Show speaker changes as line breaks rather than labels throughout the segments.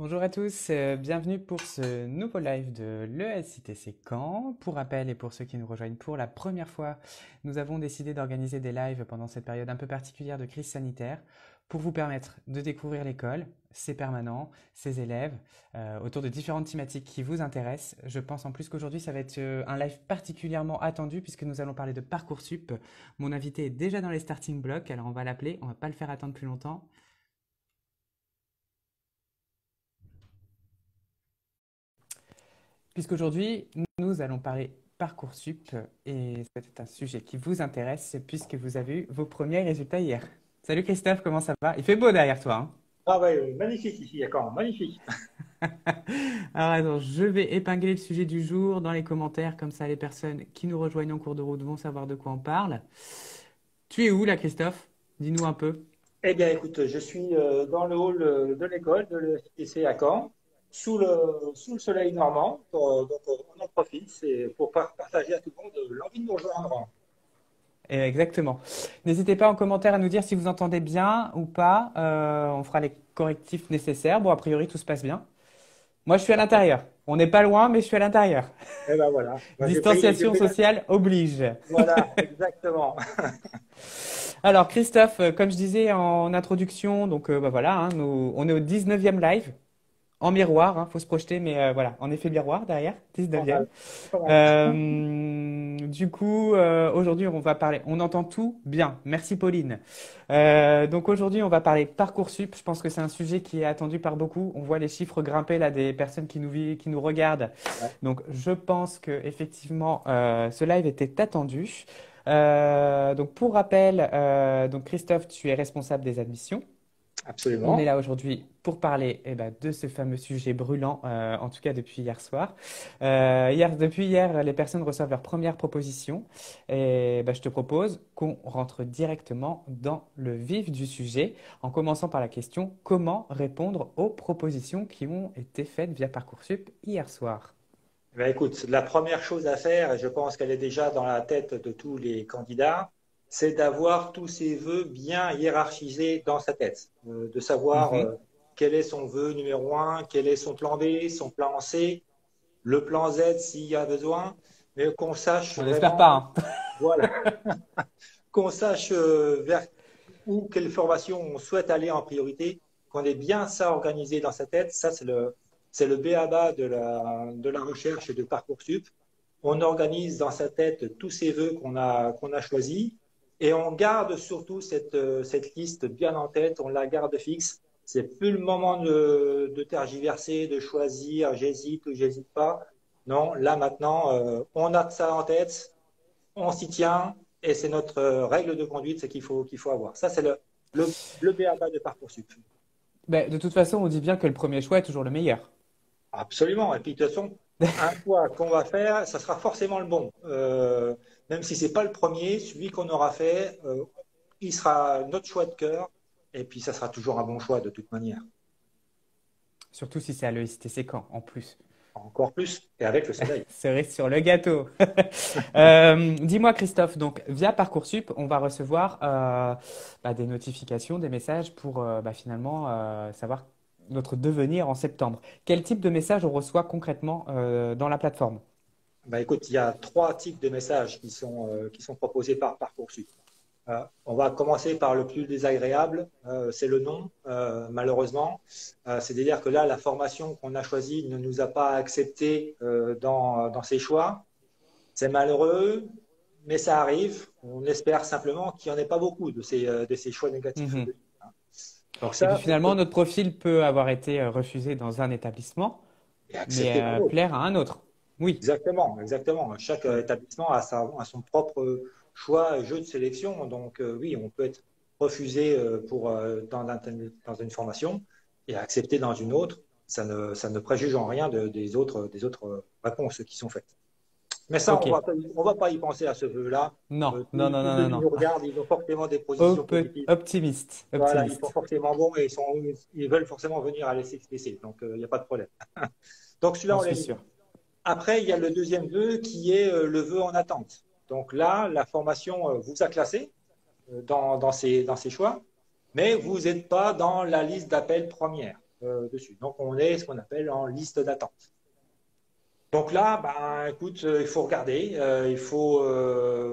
Bonjour à tous, bienvenue pour ce nouveau live de l'ESITC Caen. Pour rappel et pour ceux qui nous rejoignent pour la première fois, nous avons décidé d'organiser des lives pendant cette période un peu particulière de crise sanitaire pour vous permettre de découvrir l'école, ses permanents, ses élèves, autour de différentes thématiques qui vous intéressent. Je pense en plus qu'aujourd'hui ça va être un live particulièrement attendu puisque nous allons parler de Parcoursup. Mon invité est déjà dans les starting blocks, alors on va l'appeler, on va pas le faire attendre plus longtemps. Puisqu'aujourd'hui, nous allons parler Parcoursup et c'est un sujet qui vous intéresse puisque vous avez eu vos premiers résultats hier. Salut Christophe, comment ça va? Il fait beau derrière toi,
Ah ouais, magnifique ici, d'accord, magnifique.
hein. Alors, je vais épingler le sujet du jour dans les commentaires, comme ça les personnes qui nous rejoignent en cours de route vont savoir de quoi on parle. Tu es où là, Christophe? Dis-nous un peu.
Eh bien, écoute, je suis dans le hall de l'école de l'ESTC à Caen, sous le soleil normand. On en profite, c'est pour partager à tout le monde l'envie de nous rejoindre.
Exactement. N'hésitez pas en commentaire à nous dire si vous entendez bien ou pas. On fera les correctifs nécessaires. Bon, a priori, tout se passe bien. Moi, je suis à l'intérieur. On n'est pas loin, mais je suis à l'intérieur.
Eh ben voilà. Ben, j'ai
Distanciation
pris la-
sociale oblige.
Voilà, exactement.
Alors, Christophe, comme je disais en introduction, donc bah voilà, hein, on est au 19e live, en miroir, faut se projeter, mais voilà, en effet miroir derrière,
Pas
19e.
mal, pas mal.
Du coup, aujourd'hui, on va parler, on entend tout bien. Merci Pauline. Donc aujourd'hui, on va parler Parcoursup. Je pense que c'est un sujet qui est attendu par beaucoup. On voit les chiffres grimper là des personnes qui nous regardent.
Ouais,
Donc je pense que effectivement, ce live était attendu. Donc pour rappel, donc Christophe, tu es responsable des admissions. On est
absolument.
là aujourd'hui pour parler de ce fameux sujet brûlant, en tout cas depuis hier soir. Depuis hier, les personnes reçoivent leur première proposition et je te propose qu'on rentre directement dans le vif du sujet en commençant par la question comment répondre aux propositions qui ont été faites via Parcoursup hier soir.
Eh ben, écoute, la première chose à faire, et je pense qu'elle est déjà dans la tête de tous les candidats, c'est d'avoir tous ses vœux bien hiérarchisés dans sa tête, de savoir
Mhm.
quel est son vœu numéro un, quel est son plan B, son plan C, le plan Z s'il y a besoin, mais qu'on sache
On n'espère pas,
vraiment,
hein.
voilà, qu'on sache vers où, quelle formation on souhaite aller en priorité, qu'on ait bien ça organisé dans sa tête. Ça, c'est le b.a.-ba de la recherche et de Parcoursup. On organise dans sa tête tous ces vœux qu'on a choisis et on garde surtout cette liste bien en tête, on la garde fixe. C'est plus le moment de tergiverser, de choisir, j'hésite ou j'hésite pas. Non, là maintenant, on a ça en tête, on s'y tient et c'est notre règle de conduite, c'est qu'il faut avoir. Ça, c'est le b.a.-ba de Parcoursup.
De toute façon, on dit bien que le premier choix est toujours le meilleur.
Absolument. Et puis, de toute façon, un choix qu'on va faire, ça sera forcément le bon. Même si c'est pas le premier, celui qu'on aura fait, il sera notre choix de cœur. Et puis, ça sera toujours un bon choix de toute manière.
Surtout si c'est à l'ESTC Caen en plus.
Encore plus, et avec le soleil.
Cerise sur le gâteau. Dis-moi Christophe, donc via Parcoursup, on va recevoir des notifications, des messages pour finalement savoir notre devenir en septembre. Quel type de message on reçoit concrètement dans la plateforme?
Bah, écoute, il y a trois types de messages qui sont proposés par Parcoursup. On va commencer par le plus désagréable, c'est le nom, malheureusement. C'est-à-dire que là, la formation qu'on a choisie ne nous a pas accepté dans ses choix. C'est malheureux, mais ça arrive. On espère simplement qu'il n'y en ait pas beaucoup de ces choix négatifs.
Mhm.
Donc
Et puis
ça,
finalement, notre profil peut avoir été refusé dans un établissement,
c'est
mais
accepté par l'autre.
plaire à un autre. Oui.
Exactement, exactement. Chaque
Mm.
établissement a son propre choix et jeu de sélection. Donc oui, on peut être refusé dans une formation et accepté dans une autre. Ça ne préjuge en rien des autres réponses qui sont faites. Mais ça,
Ok.
on va pas y penser à ce vœu-là.
Non, non, non,
Tous
non,
ceux
non,
qui
non.
nous regardent, ils ont forcément des positions positives.
Optimiste,
Voilà, ils sont
optimiste.
forcément bons et ils veulent forcément venir à l'SXPC. Donc, il n'y a pas de problème. Donc, celui-là,
J'en
on
suis
l'élimine.
sûr.
Après, il y a le deuxième vœu qui est le vœu en attente. Donc là, la formation vous a classé dans ces choix, mais vous n'êtes pas dans la liste d'appel première. dessus. Donc, on est ce qu'on appelle en liste d'attente. Donc là, ben, écoute, il faut regarder,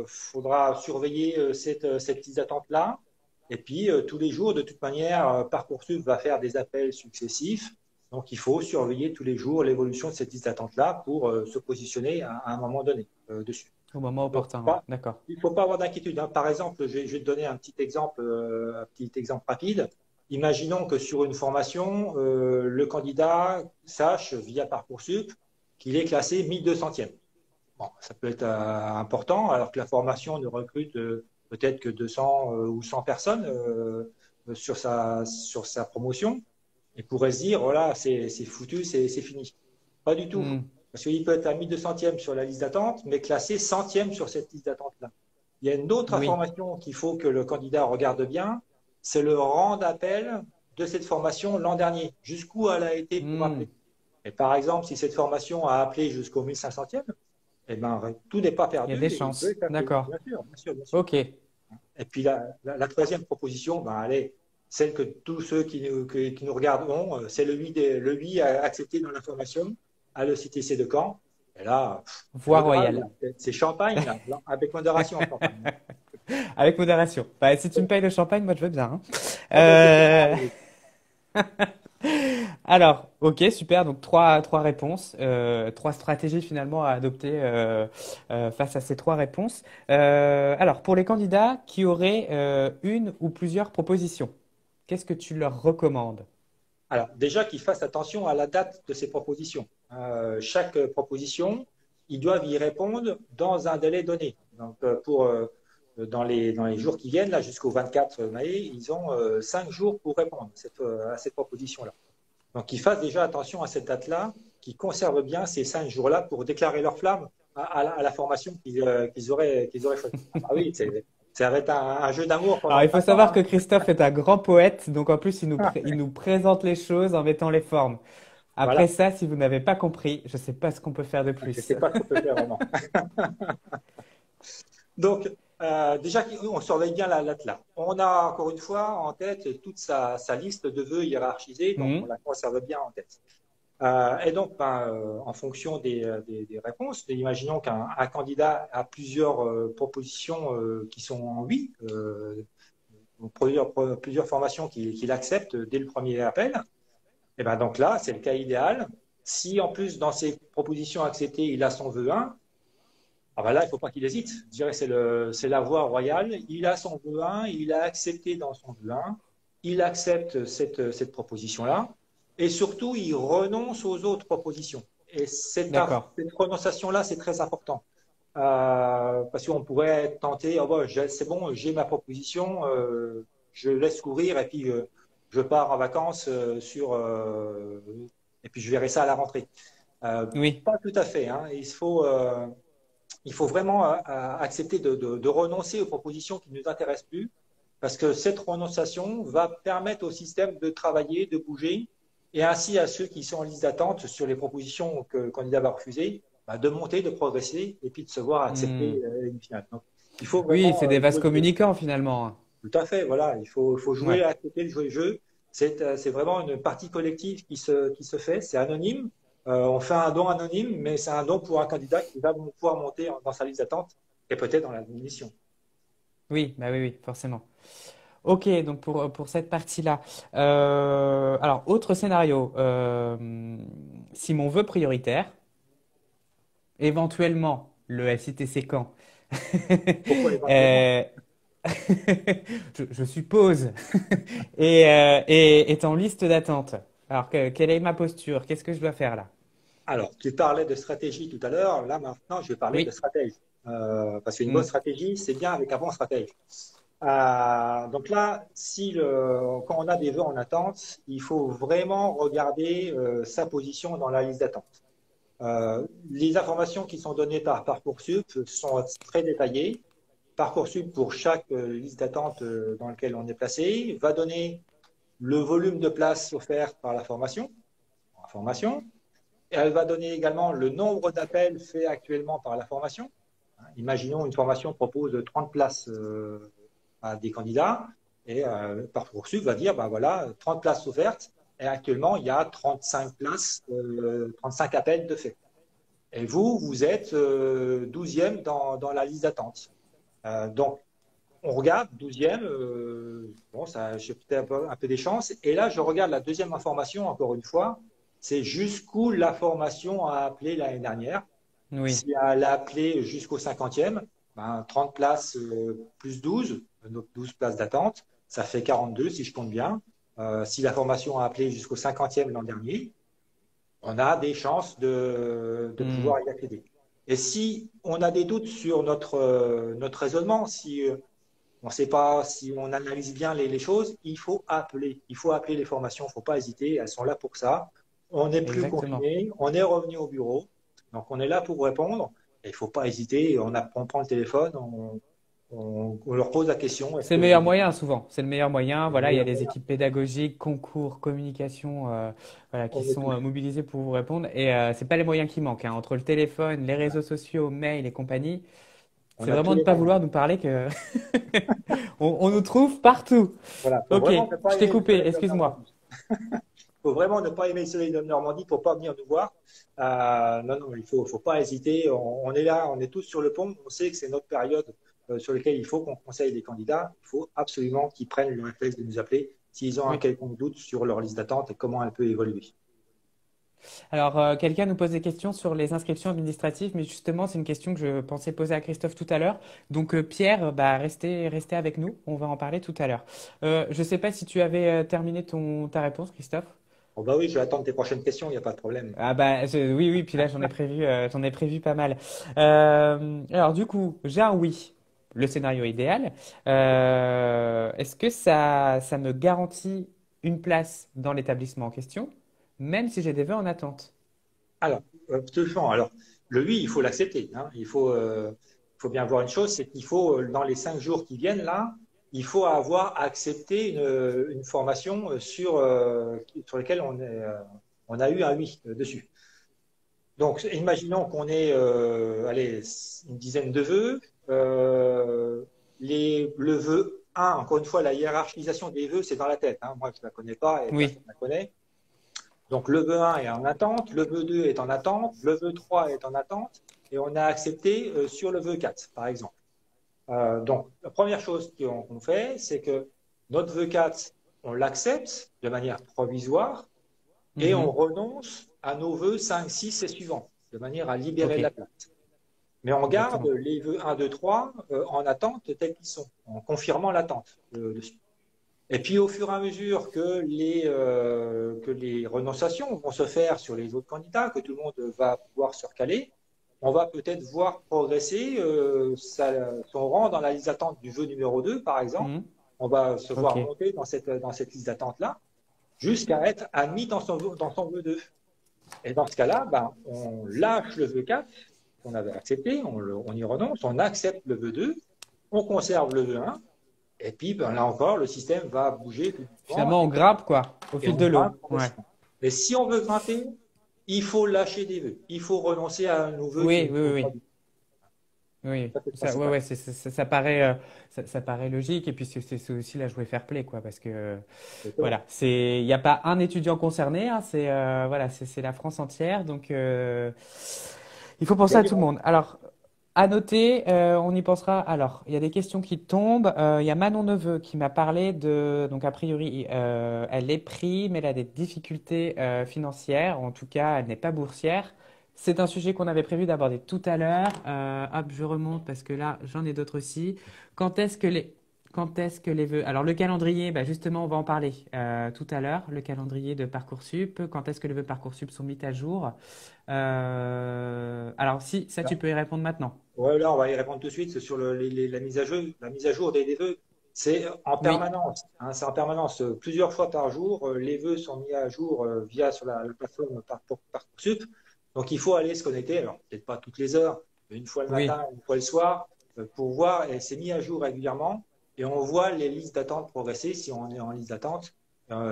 faudra surveiller cette liste d'attente-là. Et puis, tous les jours, de toute manière, Parcoursup va faire des appels successifs. Donc, il faut surveiller tous les jours l'évolution de cette liste d'attente-là pour se positionner à un moment donné dessus.
Au moment
Donc,
opportun, ouais. D'accord.
il ne faut pas avoir d'inquiétude, hein. Par exemple, je vais te donner un petit exemple rapide. Imaginons que sur une formation, le candidat sache via Parcoursup qu'il est classé 1200e. Bon, ça peut être important, alors que la formation ne recrute peut-être que 200 ou 100 personnes sur sa promotion. Et pourrait se dire, voilà, c'est foutu, c'est fini. Pas du tout.
Hmm.
Parce qu'il peut être à 1200e sur la liste d'attente, mais classé 100e sur cette liste d'attente-là. Il y a une autre
Oui.
information qu'il faut que le candidat regarde bien, c'est le rang d'appel de cette formation l'an dernier. Jusqu'où elle a été pour
Hmm.
appeler. Et par exemple, si cette formation a appelé jusqu'au 1500e, eh ben, tout n'est pas
Il y a
perdu
des
et il peut
chances.
être appelé.
D'accord.
Bien sûr, bien sûr, bien sûr.
Ok.
Et puis la troisième proposition, ben, elle est celle que tous ceux qui nous regardent ont, c'est le oui à accepter dans la formation à le CTC de Caen. Et là, le
Voie
Graal,
royale.
c'est champagne, là, avec modération, champagne.
Avec modération. Bah, si tu me payes le champagne, moi je veux bien, hein.
Ah ben, c'est ça.
Euh, Alors, ok, super. Donc trois réponses, trois stratégies finalement à adopter face à ces trois réponses. Alors, pour les candidats qui auraient une ou plusieurs propositions, qu'est-ce que tu leur recommandes?
Alors, déjà qu'ils fassent attention à la date de ces propositions. Chaque proposition, ils doivent y répondre dans un délai donné. Donc, dans les jours qui viennent, là, jusqu'au 24 mai, ils ont 5 jours pour répondre à cette proposition-là. Donc, qu'ils fassent déjà attention à cette date-là, qu'ils conservent bien ces 5 jours-là pour déclarer leur flamme à la formation qu'ils auraient choisie. Ah oui, ça va être un jeu d'amour
Alors,
pendant
il faut
5 ans,
savoir
hein.
que Christophe est un grand poète, donc en plus, il nous présente les choses en mettant les formes. Après
Voilà.
ça, si vous n'avez pas compris, je ne sais pas ce qu'on peut faire de
Je ne
plus.
sais pas ce qu'on peut faire vraiment. Donc, déjà, on surveille bien la date là. On a encore une fois en tête toute sa liste de vœux hiérarchisés, donc on
Hmm.
la conserve bien en tête. Et donc, en fonction des réponses, imaginons qu'un candidat a plusieurs propositions qui sont en oui, plusieurs formations qu'il accepte dès le premier appel. Et ben donc là, c'est le cas idéal. Si en plus, dans ses propositions acceptées, il a son vœu 1, ah ben là, il ne faut pas qu'il hésite. Je dirais que c'est la voie royale. Il a son vœu 1, il a accepté dans son vœu 1, il accepte cette proposition-là, et surtout, il renonce aux autres propositions. Et
D'accord.
cette renonciation-là, c'est très important. Parce qu'on pourrait être tenté, oh, bon, c'est bon, j'ai ma proposition, je laisse courir et puis je pars en vacances et puis je verrai ça à la rentrée. Euh,
Oui.
Pas tout à fait, hein. Il faut vraiment accepter de renoncer aux propositions qui ne nous intéressent plus, parce que cette renonciation va permettre au système de travailler, de bouger, et ainsi à ceux qui sont en liste d'attente sur les propositions que le candidat va refuser, bah, de monter, de progresser, et puis de se voir accepter
Hmm.
une finale. Donc, il faut
Oui,
vraiment
c'est des vases
jouer le jeu.
communicants finalement.
Tout à fait, voilà, faut jouer,
Ouais.
accepter de jouer le jeu. C'est vraiment une partie collective qui se fait, c'est anonyme. On fait un don anonyme, mais c'est un don pour un candidat qui va pouvoir monter dans sa liste d'attente et peut-être dans la mission.
Oui, bah oui, oui, forcément. Ok, donc pour cette partie-là. Alors, autre scénario. Si mon vœu prioritaire, éventuellement le SITC Caen,
Pourquoi éventuellement?
euh, je suppose, est en liste d'attente. Alors, quelle est ma posture? Qu'est-ce que je dois faire là?
Alors, tu parlais de stratégie tout à l'heure. Là, maintenant, je vais parler de
Oui.
stratège. Parce qu'une bonne
Hmm.
stratégie, c'est bien avec un bon stratège. Donc là, quand on a des vœux en attente, il faut vraiment regarder sa position dans la liste d'attente. Les informations qui sont données par Parcoursup sont très détaillées. Parcoursup, pour chaque liste d'attente dans laquelle on est placé, va donner le volume de places offertes par la formation. Et elle va donner également le nombre d'appels faits actuellement par la formation. Imaginons une formation propose 30 places à des candidats et Parcoursup va dire, ben voilà, 30 places offertes. Et actuellement, il y a 35 places, 35 appels de fait. Et vous êtes 12e dans la liste d'attente. Donc, on regarde 12e, bon, ça, j'ai peut-être un peu des chances. Et là, je regarde la deuxième information, encore une fois, c'est jusqu'où la formation a appelé l'année dernière.
Oui,
Si elle a appelé jusqu'au 50e, ben, 30 places plus 12, donc 12 places d'attente, ça fait 42 si je compte bien. Si la formation a appelé jusqu'au 50e l'an dernier, on a des chances de
hmm,
pouvoir y accéder. Et si on a des doutes sur notre raisonnement, si on ne sait pas, si on analyse bien les choses, il faut appeler. Il faut appeler les formations, il ne faut pas hésiter, elles sont là pour ça. On n'est plus
exactement.
confiné, on est revenu au bureau, donc on est là pour répondre. Et il ne faut pas hésiter, on prend le téléphone, on leur pose la question, est-ce
C'est le
que
meilleur
vous...
moyen souvent. C'est le meilleur moyen. Voilà, il y a les
On
équipes pédagogiques, concours, communication, voilà, qui
est
sont
tous.
mobilisées pour vous répondre. Et c'est pas les moyens qui manquent, hein. Entre le téléphone, les réseaux sociaux, mail et compagnie,
On
c'est
a tous
vraiment de
les
ne pas
moyens.
vouloir nous parler que on nous trouve partout.
Voilà, il faut
Ok,
vraiment ne pas
je t'ai
aimer le
coupé.
soleil de
Excuse-moi.
Normandie. Il faut vraiment ne pas aimer le soleil de Normandie pour pas venir nous voir. Non, non, faut pas hésiter. On est là, on est tous sur le pont. On sait que c'est notre période sur laquelle il faut qu'on conseille les candidats. Il faut absolument qu'ils prennent le réflexe de nous appeler s'ils ont un
Oui.
quelconque doute sur leur liste d'attente et comment elle peut évoluer.
Alors, quelqu'un nous pose des questions sur les inscriptions administratives, mais justement, c'est une question que je pensais poser à Christophe tout à l'heure. Donc, Pierre, bah, restez avec nous. On va en parler tout à l'heure. Je ne sais pas si tu avais terminé ta réponse, Christophe.
Bon, bah oui, je vais attendre tes prochaines questions, il n'y a pas de problème.
Ah bah oui, oui, puis là j'en ai prévu pas mal. Alors du coup, j'ai un oui, le scénario idéal. Est-ce que ça me garantit une place dans l'établissement en question, même si j'ai des vœux en attente?
Alors, absolument. Alors, le oui, il faut l'accepter, hein. Il faut bien voir une chose, c'est qu'il faut, dans les 5 jours qui viennent là, il faut avoir accepté une formation sur laquelle on a eu un oui dessus. Donc, imaginons qu'on ait allez, une dizaine de vœux. Le vœu 1, encore une fois, la hiérarchisation des vœux, c'est dans la tête, hein. Moi, je ne la connais pas et
Oui,
personne ne la connaît. Donc le vœu 1 est en attente, le vœu 2 est en attente, le vœu 3 est en attente, et on a accepté sur le vœu 4, par exemple. Donc la première chose qu'on fait, c'est que notre vœu 4, on l'accepte de manière provisoire et on
mhm,
renonce à nos vœux 5, 6 et suivants, de manière à libérer
ok,
la place. Mais on garde
exactement.
les vœux 1, 2, 3 en attente tels qu'ils sont, en confirmant l'attente dessus. Et puis, au fur et à mesure que les renonciations vont se faire sur les autres candidats, que tout le monde va pouvoir se recaler, on va peut-être voir progresser son rang dans la liste d'attente du vœu numéro 2, par exemple.
Mhm,
On va se
ok,
voir monter dans cette liste d'attente-là, jusqu'à être admis dans son vœu 2. Et dans ce cas-là, ben, on lâche le vœu 4 qu'on avait accepté, on y renonce, on accepte le vœu 2, on conserve le vœu 1, et puis, ben, là encore, le système va bouger tout doucement
finalement on grimpe quoi, au
et
fil
on
de l'eau.
grimpe
Ouais,
progressivement. Mais si on veut grimper, il faut lâcher des vœux. Il faut renoncer à un nouveau vœu qui
oui,
ne
oui, oui,
compte pas
oui.
du tout.
Oui,
Ça, c'est le
ça, ouais,
principal.
ouais, ça paraît, ça paraît logique et puis c'est aussi la jouer fair play quoi, parce que
Exactement.
voilà, il n'y a pas un étudiant concerné, hein, voilà, c'est la France entière, donc il faut
Il y
penser
a
à
du
tout le
monde.
monde. Alors, à noter, on y pensera. Alors, il y a des questions qui tombent. Il y a Manon Neveu qui m'a parlé donc a priori, elle est prise, mais elle a des difficultés financières. En tout cas, elle n'est pas boursière. C'est un sujet qu'on avait prévu d'aborder tout à l'heure. Hop, je remonte parce que là, j'en ai d'autres aussi. Quand est-ce que les, quand est-ce que les vœux... Alors, le calendrier, bah, justement, on va en parler tout à l'heure. Le calendrier de Parcoursup. Quand est-ce que les vœux Parcoursup sont mis à jour? Alors, si, ça, tu peux y répondre maintenant.
Ouais, là, on va y répondre tout de suite. C'est sur la mise à jour des vœux. C'est en
Oui,
permanence, hein, c'est en permanence. Plusieurs fois par jour, les vœux sont mis à jour via sur la plateforme Parcoursup. Donc, il faut aller se connecter. Alors, peut-être pas toutes les heures, mais une fois le
oui.
matin, une fois le soir, pour voir. Et c'est mis à jour régulièrement. Et on voit les listes d'attente progresser. Si on est en liste d'attente,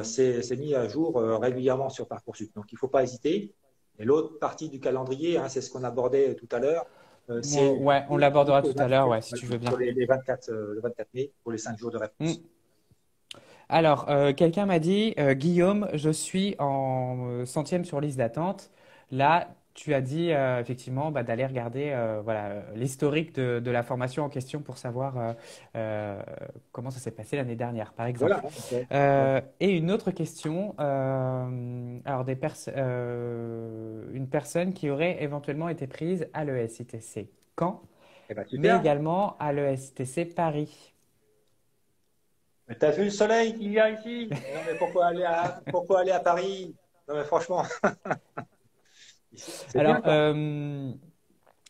c'est mis à jour régulièrement sur Parcoursup. Donc, il ne faut pas hésiter. Et l'autre partie du calendrier, hein, c'est ce qu'on abordait tout à l'heure, c'est
Ouais, on l'abordera tout à l'heure, ouais, si tu veux
sur
les
les 24, le 24 mai pour les 5 jours de
Hmm.
réponse.
Alors, quelqu'un m'a dit, Guillaume, je suis en centième sur liste d'attente. Là, tu as dit effectivement bah, d'aller regarder voilà, l'historique de la formation en question pour savoir euh, comment ça s'est passé l'année dernière, par
Voilà,
exemple.
hein, ouais.
Et une autre question, alors une personne qui aurait éventuellement été prise à l'ESITC Caen,
Eh ben,
mais
super.
également à l'ESTC Paris.
Mais t'as vu le soleil qu'il y a ici? Non, mais pourquoi aller à Paris? Non, mais franchement, c'est bien
Alors,
quand même.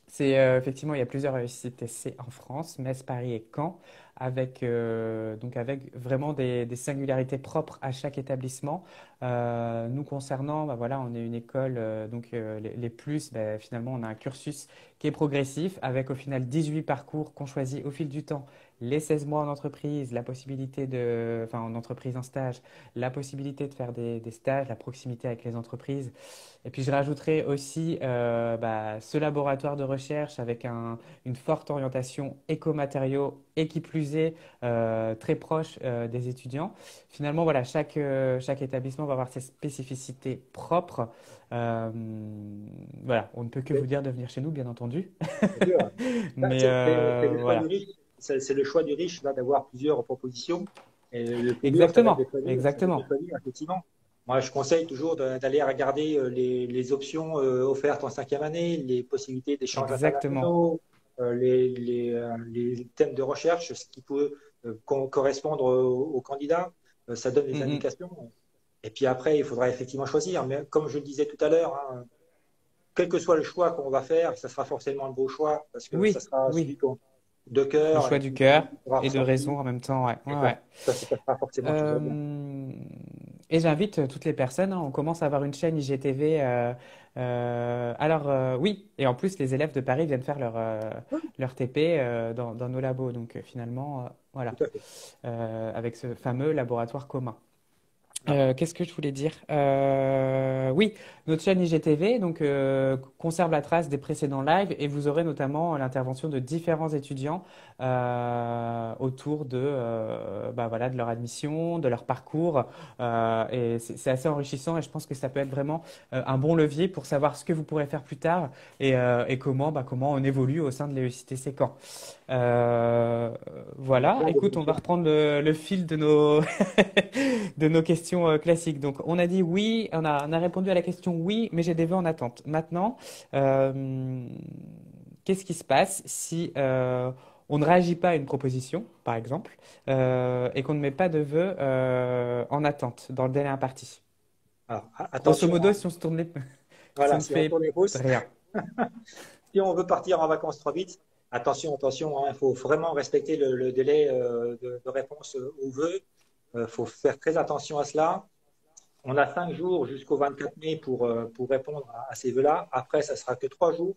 c'est effectivement, il y a plusieurs CTC en France, Metz, Paris et Caen, donc avec vraiment des singularités propres à chaque établissement. Nous concernant, bah voilà, on est une école, les plus, bah, finalement, on a un cursus qui est progressif, avec au final 18 parcours qu'on choisit au fil du temps. Les 16 mois en entreprise, la possibilité enfin en entreprise en stage, la possibilité de faire des stages, la proximité avec les entreprises. Et puis je rajouterai aussi bah, ce laboratoire de recherche avec une forte orientation écomatériaux et qui plus est très proche des étudiants. Finalement, voilà, chaque établissement va avoir ses spécificités propres. Euh, voilà, on ne peut que vous
C'est
dire de venir chez nous, bien entendu.
c'est sûr. Bah,
Mais
c'est le choix du
voilà,
riche. C'est le choix du riche là d'avoir plusieurs propositions. Et le plus dur, ça va être de
exactement,
choisir. Ça va être de
exactement.
choisir, effectivement. Moi, je conseille toujours d'aller regarder les options offertes en cinquième année, les possibilités d'échanges
Exactement.
internationaux, les thèmes de recherche, ce qui peut correspondre aux candidats. Ça donne des
Mm, mm.
indications. Et puis après, il faudra effectivement choisir. Mais comme je le disais tout à l'heure, hein, quel que soit le choix qu'on va faire, ça sera forcément le beau choix parce que ça
Oui,
sera
oui.
celui de
Le
cœur
choix
et
du
qui
cœur
sera
et de raison
ressenti.
en même temps, ouais. Ouais,
Et
ouais.
voilà. Ça se passera forcément toujours bien.
Euh, et j'invite toutes les personnes, hein, on commence à avoir une chaîne IGTV. Oui, et en plus les élèves de Paris viennent faire
Oui,
leur TP dans nos labos. Donc finalement, voilà,
tout à fait.
avec ce fameux laboratoire commun.
Voilà.
Qu'est-ce que je voulais dire? Oui, notre chaîne IGTV donc, conserve la trace des précédents lives et vous aurez notamment l'intervention de différents étudiants autour bah, voilà, de leur admission, de leur parcours. Et c'est assez enrichissant et je pense que ça peut être vraiment un bon levier pour savoir ce que vous pourrez faire plus tard et comment on évolue au sein de l'EUCTC Caen. Euh,
Il y a
voilà,
plein
écoute, on va
d'évolutions.
reprendre le fil de nos, de nos questions classiques. Donc, on a dit oui, on a répondu à la question oui, mais j'ai des vœux en attente. Maintenant, euh, qu'est-ce qui se passe si on ne réagit pas à une proposition, par exemple, et qu'on ne met pas de vœux en attente dans le délai imparti?
Alors,
Grosso
attention,
modo,
hein.
si on se tourne si on
Voilà,
ne
si on
fait
tourne les pouces,
rien.
si on veut partir en vacances trop vite, attention, hein, il faut vraiment respecter le délai de réponse aux vœux. Il faut faire très attention à cela. On a 5 jours jusqu'au 24 mai pour répondre à ces vœux-là. Après, ça sera que 3 jours.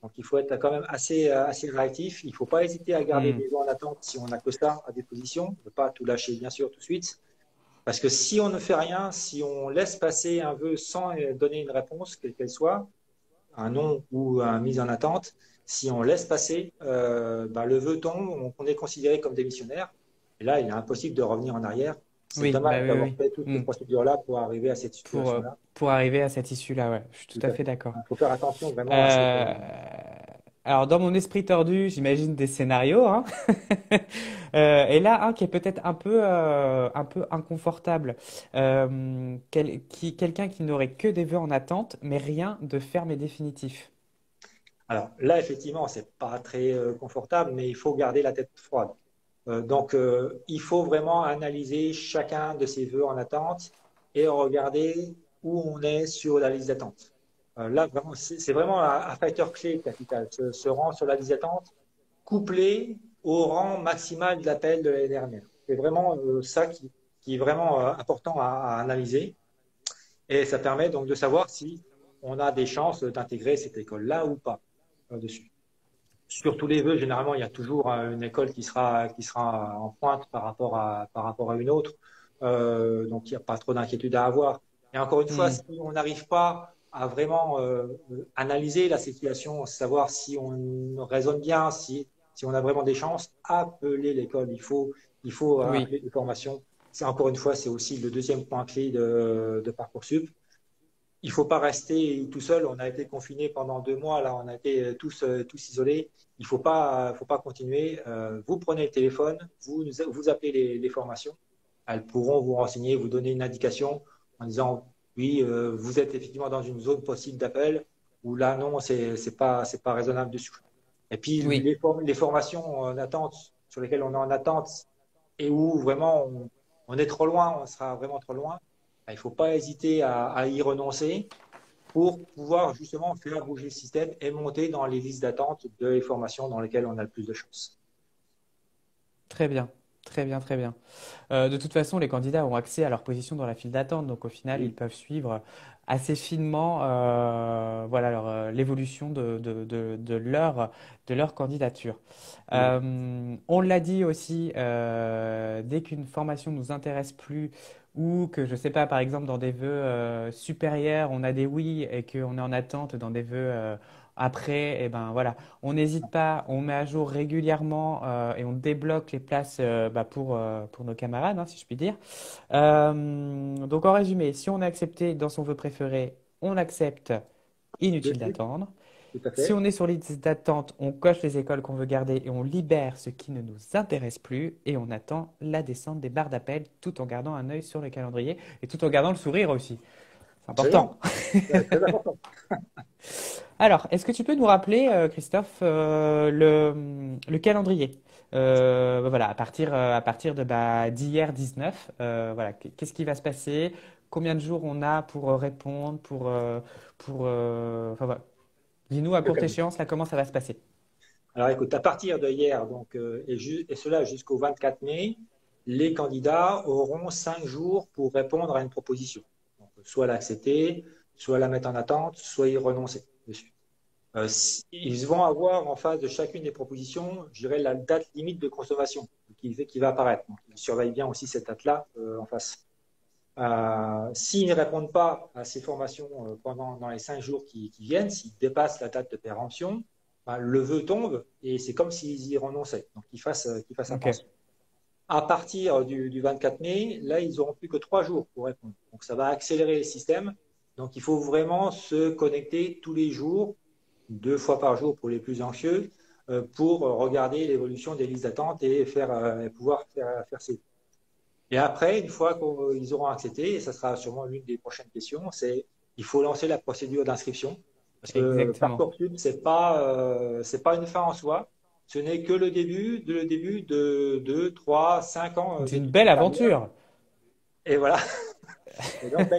Donc, il faut être quand même assez réactif. Il ne faut pas hésiter à garder
Hmm.
des gens en attente si on n'a que ça à disposition. Ne pas tout lâcher, bien sûr, tout de suite. Parce que si on ne fait rien, si on laisse passer un vœu sans donner une réponse, quelle qu'elle soit, un non ou une mise en attente, si on laisse passer, bah, le vœu tombe, on est considéré comme démissionnaire. Et là, il est impossible de revenir en arrière. C'est
Oui, bah
dommage
oui,
d'avoir
oui.
fait toutes
Oui.
ces procédures-là pour arriver à cette situation-là.
Pour arriver à cette issue-là, ouais, je suis
Tout
tout à
à
fait
fait.
d'accord.
Il faut faire attention vraiment à cette.
Euh, alors, dans mon esprit tordu, j'imagine des scénarios, hein. Et là, un qui est peut-être un peu inconfortable. Quelqu'un qui n'aurait que des vœux en attente, mais rien de ferme et définitif.
Alors là, effectivement, c'est pas très confortable, mais il faut garder la tête froide. Donc, il faut vraiment analyser chacun de ces vœux en attente et regarder où on est sur la liste d'attente. Là, vraiment, c'est vraiment un facteur clé capital. Se rang sur la liste d'attente couplé au rang maximal de l'appel de l'année dernière. C'est vraiment ça qui est vraiment important à analyser. Et ça permet donc de savoir si on a des chances d'intégrer cette école-là ou pas dessus. Sur tous les vœux, généralement, il y a toujours une école qui sera en pointe par rapport à une autre. Donc, il n'y a pas trop d'inquiétude à avoir. Et encore une fois,
Hmm.
si on n'arrive pas à vraiment analyser la situation, savoir si on raisonne bien, si on a vraiment des chances, appelez l'école. Il faut
Oui,
appeler les formations. encore une fois, c'est aussi le deuxième point clé de Parcoursup. Il ne faut pas rester tout seul. On a été confinés pendant 2 mois. Là, on a été tous isolés. Il ne faut pas continuer. Vous prenez le téléphone, vous appelez les formations. Elles pourront vous renseigner, vous donner une indication en disant oui, vous êtes effectivement dans une zone possible d'appel ou là, non, c'est pas raisonnable dessus. Et puis,
Oui.
les formations en attente, sur lesquelles on est en attente et où vraiment on est trop loin, on sera vraiment trop loin, il ne faut pas hésiter à y renoncer pour pouvoir justement faire bouger le système et monter dans les listes d'attente des formations dans lesquelles on a le plus de chances.
Très bien, très bien, très bien. De toute façon, les candidats ont accès à leur position dans la file d'attente, donc au final, ils
Oui,
peuvent suivre assez finement voilà, l'évolution de leur candidature.
oui,
On l'a dit aussi, dès qu'une formation nous intéresse plus ou que, je sais pas, par exemple, dans des vœux supérieurs, on a des oui et qu'on est en attente dans des vœux après, et ben voilà, on n'hésite pas, on met à jour régulièrement et on débloque les places pour nos camarades, hein, si je puis dire. Donc en résumé, si on a accepté dans son vœu préféré, on accepte, inutile
oui,
d'attendre.
tout à
Si
fait.
on est sur liste d'attente, on coche les écoles qu'on veut garder et on libère ce qui ne nous intéresse plus et on attend la descente des barres d'appel tout en gardant un œil sur le calendrier et tout en gardant le sourire aussi. C'est important.
Absolument. C'est très important.
Alors, est-ce que tu peux nous rappeler, Christophe, le calendrier? Voilà, à partir de d'hier 19, voilà, qu'est-ce qui va se passer? Combien de jours on a pour répondre, enfin, voilà. Dis-nous à courte échéance, là, comment ça va se passer?
Alors écoute, à partir de hier, donc, et cela jusqu'au 24 mai, les candidats auront 5 jours pour répondre à une proposition. Donc, soit l'accepter, soit la mettre en attente, soit y renoncer dessus. Ils vont avoir en face de chacune des propositions, je dirais, la date limite de consommation qui va apparaître. Donc, ils surveillent bien aussi cette date-là en face. S'ils ne répondent pas à ces formations dans les 5 jours qui viennent, s'ils dépassent la date de péremption, ben, le vœu tombe et c'est comme s'ils y renonçaient. Donc, qu'ils fassent
Ok,
attention. À partir du 24 mai, là, ils n'auront plus que 3 jours pour répondre. Donc, ça va accélérer le système. Donc, il faut vraiment se connecter tous les jours, 2 fois par jour pour les plus anxieux, pour regarder l'évolution des listes d'attente et pouvoir faire ces. Et après, une fois qu'ils auront accepté, et ça sera sûrement l'une des prochaines questions, c'est il faut lancer la procédure d'inscription. Parce que
exactement.
Parcoursup, c'est pas une fin en soi, ce n'est que le début de 2, 3, 5 ans
D'une
d'études
belle
supérieures.
aventure.
Et voilà. Et donc là,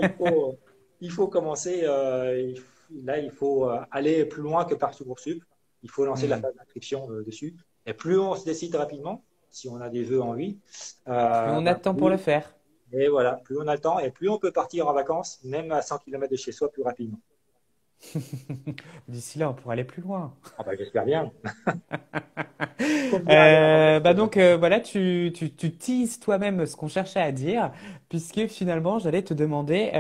il faut commencer, là, il faut aller plus loin que Parcoursup. Il faut lancer la
Hmm.
phase d'inscription dessus. Et plus on se décide rapidement, si on a des vœux en vie,
Plus on a
ben,
de temps pour le faire.
et voilà, plus on a le temps et plus on peut partir en vacances, même à 100 km de chez soi, plus rapidement.
D'ici là, on pourra aller plus loin.
Ah bah, j'espère bien. Faut bien aller en vacances.
Voilà, tu teases toi-même ce qu'on cherchait à dire, puisque finalement, j'allais te demander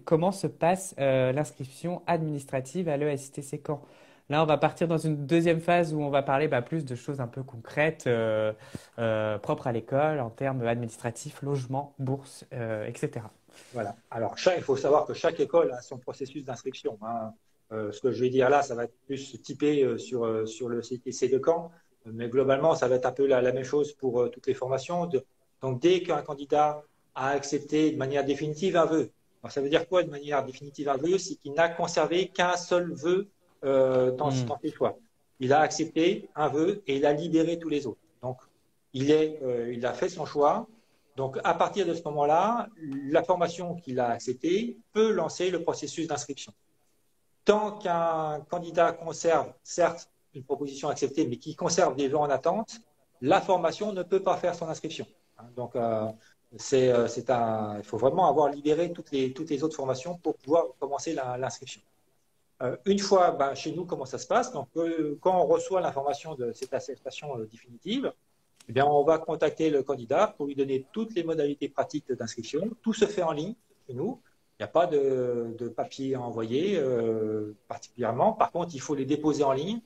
comment se passe l'inscription administrative à l'ESTC Caen. Là, on va partir dans une deuxième phase où on va parler plus de choses un peu concrètes, propres à l'école, en termes administratifs, logement, bourse, etc.
Voilà. Alors, il faut savoir que chaque école a son processus d'inscription, hein. Ce que je vais dire là, ça va être plus typé sur le CTC de Caen, mais globalement, ça va être un peu la même chose pour toutes les formations. Donc, dès qu'un candidat a accepté de manière définitive un vœu, alors ça veut dire quoi de manière définitive un vœu? C'est qu'il n'a conservé qu'un seul vœu
Hmm.
dans ses choix. Il a accepté un vœu et il a libéré tous les autres. Donc, il a fait son choix. Donc, à partir de ce moment-là, la formation qu'il a acceptée peut lancer le processus d'inscription. Tant qu'un candidat conserve, certes, une proposition acceptée, mais qui conserve des vœux en attente, la formation ne peut pas faire son inscription. Donc, il faut vraiment avoir libéré toutes les autres formations pour pouvoir commencer l'inscription. Une fois, chez nous, comment ça se passe? Donc, quand on reçoit l'information de cette acceptation définitive, eh bien, on va contacter le candidat pour lui donner toutes les modalités pratiques d'inscription. Tout se fait en ligne chez nous. Il n'y a pas de papier à envoyer particulièrement. Par contre, il faut les déposer en ligne.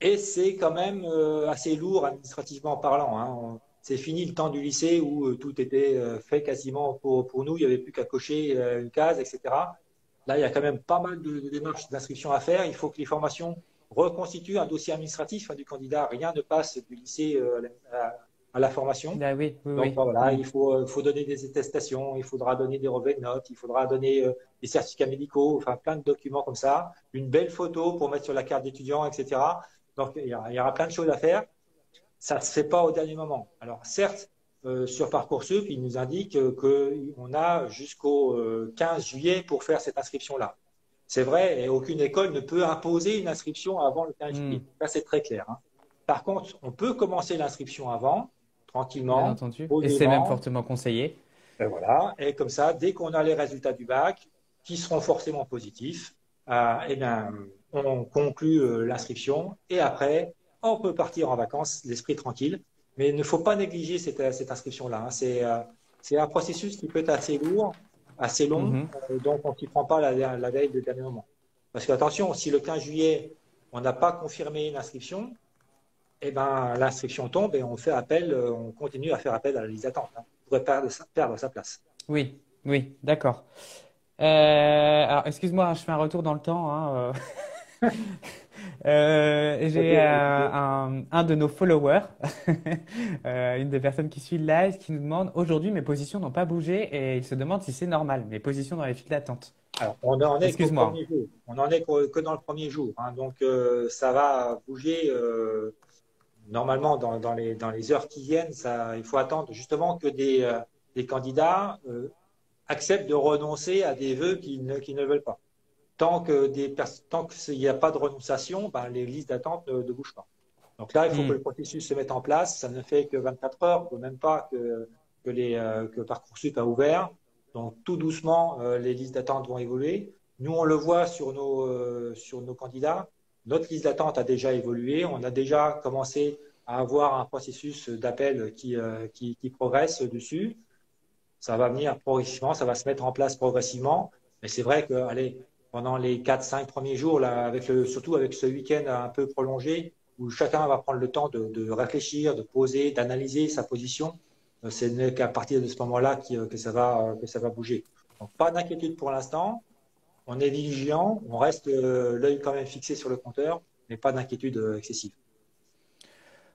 Et c'est quand même assez lourd administrativement parlant, hein. c'est fini le temps du lycée où tout était fait quasiment pour nous. Il n'y avait plus qu'à cocher une case, etc. Là, il y a quand même pas mal de démarches d'inscription à faire. Il faut que les formations reconstituent un dossier administratif du candidat. Rien ne passe du lycée à la formation.
Là, oui, oui,
Donc
oui.
voilà, il faut donner des attestations, il faudra donner des relevés de notes, il faudra donner des certificats médicaux, enfin plein de documents comme ça, une belle photo pour mettre sur la carte d'étudiant, etc. Donc il y aura plein de choses à faire. Ça ne se fait pas au dernier moment. Alors certes, sur Parcoursup, il nous indique qu'on a jusqu'au 15 juillet pour faire cette inscription-là. C'est vrai, et aucune école ne peut imposer une inscription avant le 15 juillet.
Hmm.
Ça, c'est très clair. Hein. Par contre, on peut commencer l'inscription avant,
Bien
tranquillement,
entendu. Et c'est même
posément,
fortement conseillé.
et voilà. Et comme ça, dès qu'on a les résultats du bac, qui seront forcément positifs, eh bien, on conclut l'inscription et après, on peut partir en vacances, l'esprit tranquille. Mais il ne faut pas négliger cette inscription-là. Hein. C'est un processus qui peut être assez lourd, assez long,
Mhm.
donc on ne s'y prend pas la veille de dernier moment. Parce que attention, si le 15 juillet, on n'a pas confirmé une inscription, eh ben, l'inscription tombe et on fait appel, on continue à faire appel à la liste d'attente. Hein. On pourrait perdre sa place.
Oui, oui, d'accord. Alors, excuse-moi, hein, je fais un retour dans le temps, hein.
Ok,
J'ai
ok.
un de nos followers, une des personnes qui suit le live, qui nous demande aujourd'hui mes positions n'ont pas bougé et il se demande si c'est normal, mes positions dans les files d'attente.
Alors, on n'en est qu'au
Excuse-moi.
premier jour. On n'en est que dans le premier jour. Hein. Donc, ça va bouger normalement dans les heures qui viennent. Ça, il faut attendre justement que des candidats acceptent de renoncer à des vœux qu'ils ne veulent pas. Tant qu'il n'y a pas de renonciation, ben, les listes d'attente ne bougent pas. Donc là, il faut que
Hmm.
le processus se mette en place. Ça ne fait que 24 heures, même pas que Parcoursup a ouvert. Donc tout doucement, les listes d'attente vont évoluer. Nous, on le voit sur nos candidats. Notre liste d'attente a déjà évolué. On a déjà commencé à avoir un processus d'appel qui progresse dessus. Ça va venir progressivement, ça va se mettre en place progressivement. Mais c'est vrai que, allez, pendant les 4-5 premiers jours, là, surtout avec ce week-end un peu prolongé, où chacun va prendre le temps de réfléchir, de poser, d'analyser sa position, ce n'est qu'à partir de ce moment-là que ça va bouger. Donc, pas d'inquiétude pour l'instant. On est vigilant, on reste l'œil quand même fixé sur le compteur, mais pas d'inquiétude excessive.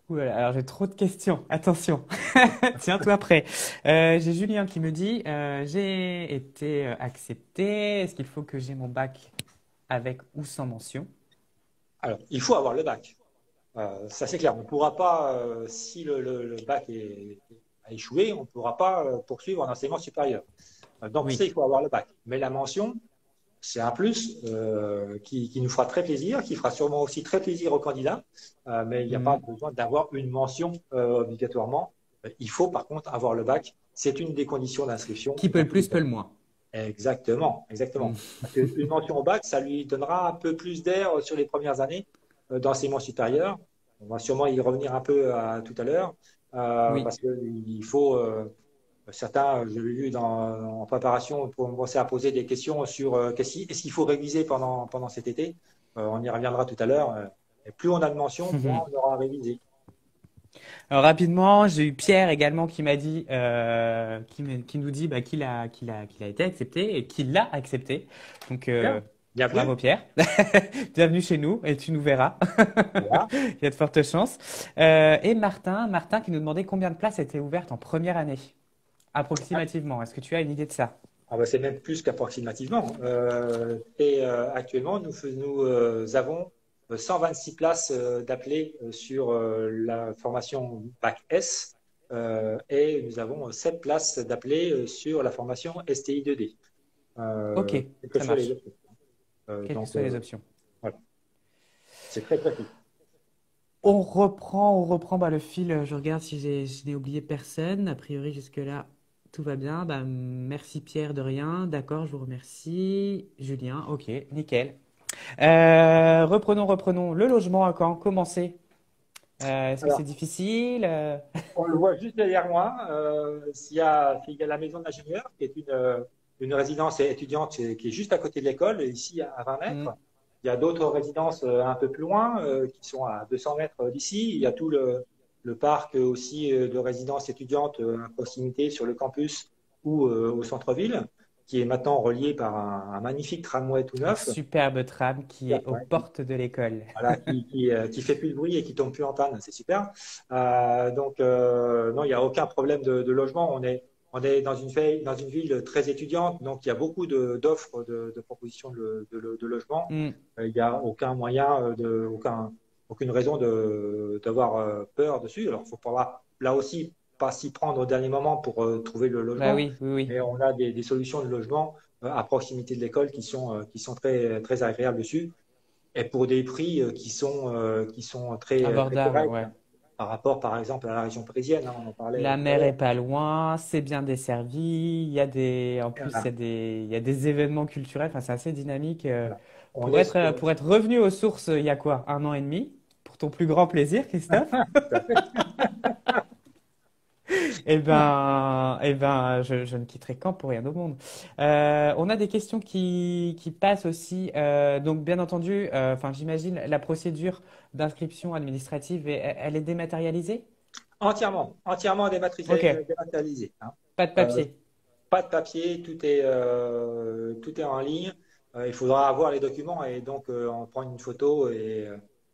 Ouh là là, alors j'ai trop de questions. Attention, tiens-toi prêt. J'ai Julien qui me dit j'ai été accepté. Est-ce qu'il faut que j'ai mon bac avec ou sans mention?
Alors, il faut avoir le bac. Ça, c'est clair. On ne pourra pas, si le bac a échoué, on ne pourra pas poursuivre en enseignement supérieur. Donc, ça,
Oui.
il faut avoir le bac. Mais la mention, c'est un plus qui nous fera très plaisir, qui fera sûrement aussi très plaisir aux candidats. Mais il n'y a pas
Mhm.
besoin d'avoir une mention obligatoirement. Il faut par contre avoir le bac. C'est une des conditions d'inscription
Qui peut
dans
le
tous les
plus
cas.
peut le moins.
Exactement,
Mhm.
exactement. Parce qu'une mention au bac, ça lui donnera un peu plus d'air sur les premières années d'enseignement supérieur. On va sûrement y revenir un peu tout à l'heure,
Oui.
parce qu'il faut, certains, je l'ai vu en préparation, pour commencer à poser des questions sur est-ce qu'il faut réviser pendant cet été. On y reviendra tout à l'heure. Et plus on a de mentions, moins on aura à réviser.
Alors, rapidement, j'ai eu Pierre également qui m'a dit, qui nous dit bah, qu'il a été accepté et qu'il l'a accepté. Donc,
Bien,
bravo
bienvenue.
Pierre. Bienvenue chez nous et tu nous verras.
Voilà.
Il y a de fortes chances. Et Martin qui nous demandait combien de places étaient ouvertes en première année, approximativement. Est-ce que tu as une idée de ça?
Ah ben, c'est même plus qu'approximativement. Actuellement, nous avons 126 places d'appelés sur la formation Bac S et nous avons 7 places d'appelés sur la formation STI 2D.
Ok,
Quelles que
ça
soient les
marche.
options.
Quelles que
Donc,
soient les options.
voilà, c'est très précis.
On reprend bah, le fil. Je regarde si je n'ai oublié personne. A priori, jusque-là, tout va bien. Bah, merci Pierre de rien. D'accord, je vous remercie. Julien, ok, nickel. Reprenons. Le logement à Caen, comment c'est? Est-ce que c'est
Alors,
difficile?
on le voit juste derrière moi. Il y a la maison de l'ingénieur, qui est une résidence étudiante qui est juste à côté de l'école, ici à 20
Hmm.
mètres. Il y a d'autres résidences un peu plus loin, qui sont à 200 mètres d'ici. Il y a tout le le parc aussi de résidences étudiantes à proximité sur le campus ou au centre-ville, qui est maintenant relié par un magnifique tramway tout
Un
neuf.
superbe tram qui est aux
Ouais,
portes de l'école.
voilà, qui fait plus de bruit et qui tombe plus en panne, c'est super. Non, il n'y a aucun problème de logement. On est dans une ville très étudiante, donc il y a beaucoup d'offres de propositions de logement.
Hmm.
Il n'y a aucun moyen, aucune raison d'avoir peur dessus. Alors, il faut pas, là aussi pas s'y prendre au dernier moment pour trouver le
Bah
logement,
oui, oui, oui.
mais on a des solutions de logement à proximité de l'école qui sont très, très agréables dessus et pour des prix qui sont très, très
Abordable,
corrects
ouais.
par rapport, par exemple, à la région parisienne, hein, on en parlait
La
tout à
mer est
l'heure.
pas loin, c'est bien desservi. Il y a en plus,
Voilà,
il y a des événements culturels. Enfin, c'est assez dynamique.
voilà. On est sur...
Pour être revenu aux sources, il y a quoi? Un an et demi? Pour ton plus grand plaisir, Christophe?
Tout à fait.
Je ne quitterai Caen pour rien au monde. On a des questions qui passent aussi. Donc, bien entendu, enfin, j'imagine la procédure d'inscription administrative, elle est dématérialisée?
Entièrement
Ok,
dématérialisé, hein.
pas de
Euh,
papier.
Pas de papier, tout est en ligne. Il faudra avoir les documents et donc on prend une photo et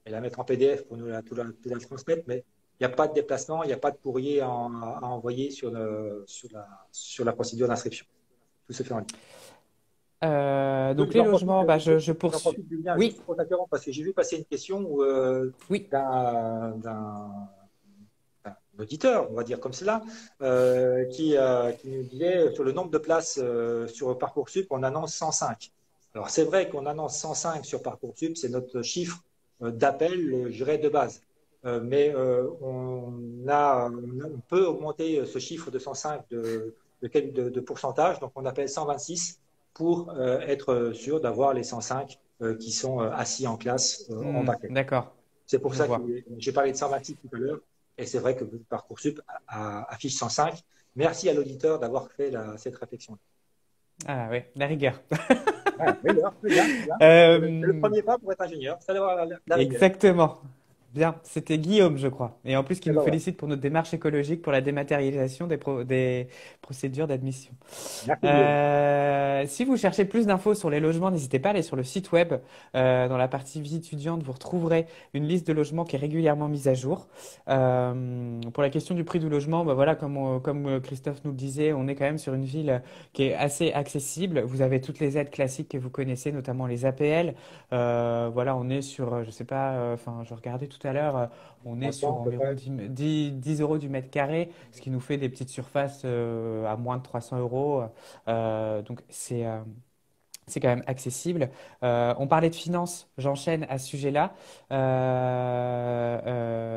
la mettre en PDF pour nous tout la transmettre. Mais il n'y a pas de déplacement, il n'y a pas de courrier à envoyer sur la procédure d'inscription. Tout se fait en ligne.
Donc, les
J'en profite,
logements, je
j'en
poursuis.
profite, Julien,
Oui,
juste pour t'interrompre parce que j'ai vu passer une question
oui.
d'un auditeur, on va dire comme cela, qui nous disait sur le nombre de places sur Parcoursup, on annonce 105. Alors c'est vrai qu'on annonce 105 sur Parcoursup, c'est notre chiffre d'appel, je dirais, de base. On peut augmenter ce chiffre de 105 de pourcentage, donc on appelle 126 pour être sûr d'avoir les 105 qui sont assis en classe en
Hmm,
bac.
d'accord,
C'est pour
je
ça que
vois.
j'ai parlé de 126 tout à l'heure, et c'est vrai que Parcoursup affiche 105. Merci à l'auditeur d'avoir fait cette réflexion.
Ah ouais, la rigueur.
Ouais, rigueur, c'est bien, c'est bien. C'est le
Euh,
premier pas pour être ingénieur, c'est d'avoir la rigueur.
Exactement. Bien, c'était Guillaume, je crois. Et en plus, qui
Et
nous
ben voilà.
félicite pour notre démarche écologique pour la dématérialisation des procédures d'admission.
Merci Guillaume.
Si vous cherchez plus d'infos sur les logements, n'hésitez pas à aller sur le site web. Dans la partie vie étudiante, vous retrouverez une liste de logements qui est régulièrement mise à jour. Pour la question du prix du logement, bah voilà, comme Christophe nous le disait, on est quand même sur une ville qui est assez accessible. Vous avez toutes les aides classiques que vous connaissez, notamment les APL. Voilà, on est sur, je sais pas, enfin, je regardais tout à l'heure, on est sur
Maintenant, à peu
environ
près.
10 euros du mètre carré, ce qui nous fait des petites surfaces à moins de 300 euros. Donc, c'est quand même accessible. On parlait de finances, j'enchaîne à ce sujet-là.